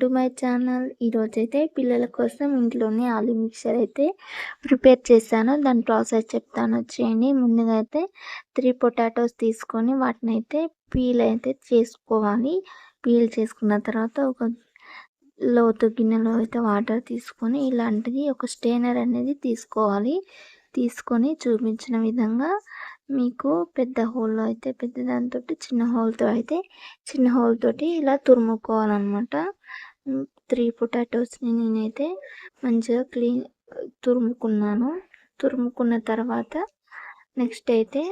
To my channel. ఈరోజైతే పిల్లల కోసం ఇంట్లోనే ఆలూ మిక్చర్ అయితే ప్రిపేర్ చేశాను. దాని ప్రాసెస్ చెప్తాను వచ్చేయండి. ముందుగా అయితే 3 పొటాటోస్ తీసుకొని వాటిని అయితే పీల్ అయితే చేసుకోవాలి. పీల్ చేసుకున్న తర్వాత ఒక లోతు గిన్నెలో అయితే వాటర్ తీసుకొని ఇలాంటిది ఒక స్టెయినర్ అనేది తీసుకోవాలి. తీసుకొని చూపించిన విధంగా మీకు పెద్ద హోల్లో అయితే పెద్ద దాంతో చిన్న హోల్ తోటి ఇలా తురుముకోవాలన్నమాట. 3 పొటాటోస్ని నేనైతే మంచిగా తురుముకున్నాను. తురుముకున్న తర్వాత నెక్స్ట్ అయితే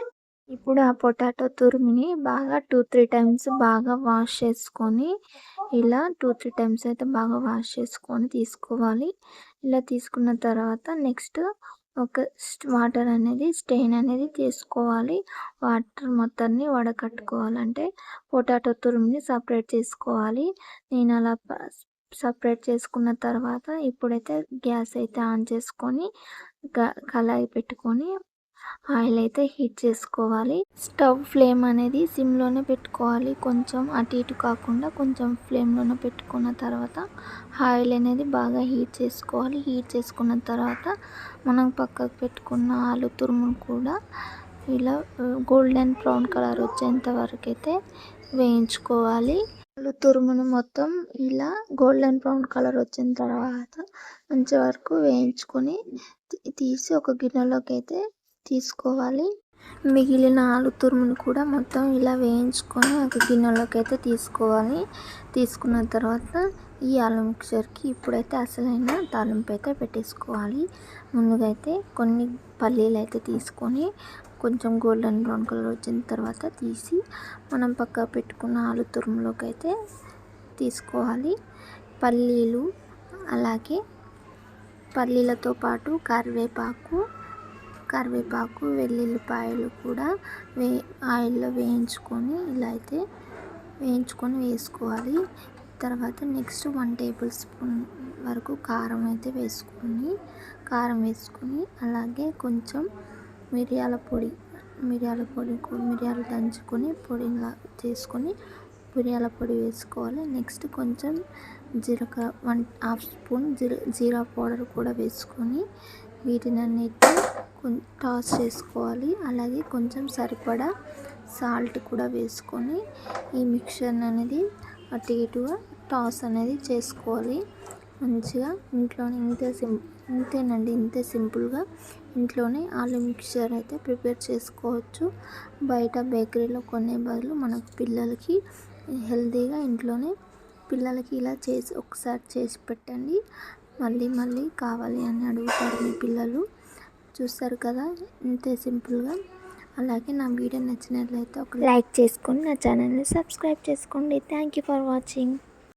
ఇప్పుడు ఆ పొటాటో తురిమిని బాగా 2-3 టైమ్స్ బాగా వాష్ చేసుకొని ఇలా 2-3 టైమ్స్ అయితే బాగా వాష్ చేసుకొని తీసుకోవాలి. ఇలా తీసుకున్న తర్వాత నెక్స్ట్ ఒక వాటర్ అనేది స్టెయిన్ అనేది తీసుకోవాలి. వాటర్ మొత్తాన్ని వడకట్టుకోవాలంటే పొటాటో తురుముని సపరేట్ చేసుకోవాలి. నేను అలా సపరేట్ చేసుకున్న తర్వాత ఇప్పుడైతే గ్యాస్ అయితే ఆన్ చేసుకొని కళాయి పెట్టుకొని ఆయిల్ అయితే హీట్ చేసుకోవాలి. స్టవ్ ఫ్లేమ్ అనేది సిమ్లోనే పెట్టుకోవాలి. కొంచెం అటు ఇటు కాకుండా కొంచెం ఫ్లేమ్లోనే పెట్టుకున్న తర్వాత ఆయిల్ అనేది బాగా హీట్ చేసుకోవాలి. హీట్ చేసుకున్న తర్వాత మనం పక్కకు పెట్టుకున్న ఆలు తురుమును కూడా ఇలా గోల్డెన్ బ్రౌన్ కలర్ వచ్చేంత వరకు అయితే వేయించుకోవాలి. ఆలు తురుమును మొత్తం ఇలా గోల్డెన్ బ్రౌన్ కలర్ వచ్చిన తర్వాత మంచి వరకు వేయించుకొని తీసి ఒక గిన్నెలోకి అయితే తీసుకోవాలి. మిగిలిన ఆలు తురుమును కూడా మొత్తం ఇలా వేయించుకొని ఒక గిన్నెలోకి అయితే తీసుకోవాలి. తీసుకున్న తర్వాత ఈ ఆలు మిక్చర్కి ఇప్పుడైతే అసలైన తాలింపు అయితే పెట్టేసుకోవాలి. ముందుగా అయితే కొన్ని పల్లీలు అయితే తీసుకొని కొంచెం గోల్డెన్ బ్రౌన్ కలర్ వచ్చిన తర్వాత తీసి మనం పక్క పెట్టుకున్న ఆలు తురుములోకి అయితే తీసుకోవాలి. పల్లీలు అలాగే పల్లీలతో పాటు కరివేపాకు వెల్లుల్లిపాయలు కూడా ఆయిల్లో వేయించుకొని ఇలా అయితే వేసుకోవాలి. తర్వాత నెక్స్ట్ 1 టేబుల్ స్పూన్ వరకు కారం వేసుకొని అలాగే కొంచెం మిరియాలు దంచుకొని పొడిలా చేసుకొని మిరియాల పొడి వేసుకోవాలి. నెక్స్ట్ కొంచెం జీలకర్ర 1/2 స్పూన్ జీరా పౌడర్ కూడా వేసుకొని వీటినన్నిటి టాస్ చేసుకోవాలి. అలాగే కొంచెం సరిపడా సాల్ట్ కూడా వేసుకొని ఈ మిక్చర్ అనేది అటు ఇటుగా టాస్ అనేది చేసుకోవాలి. మంచిగా ఇంట్లోనే ఇంతే సింపుల్గా ఇంట్లోనే ఆలు మిక్చర్ అయితే ప్రిపేర్ చేసుకోవచ్చు. బయట బేకరీలో కొనే బదులు మనకు పిల్లలకి హెల్తీగా ఇంట్లోనే పిల్లలకి ఇలా ఒకసారి చేసి పెట్టండి. మళ్ళీ కావాలి అని అడుగుతారు మీ పిల్లలు. చూస్తారు కదా ఇంతే సింపుల్గా. అలాగే నా వీడియో నచ్చినట్లయితే ఒక లైక్ చేసుకొని నా ఛానల్ని సబ్స్క్రైబ్ చేసుకోండి. Thank you for watching.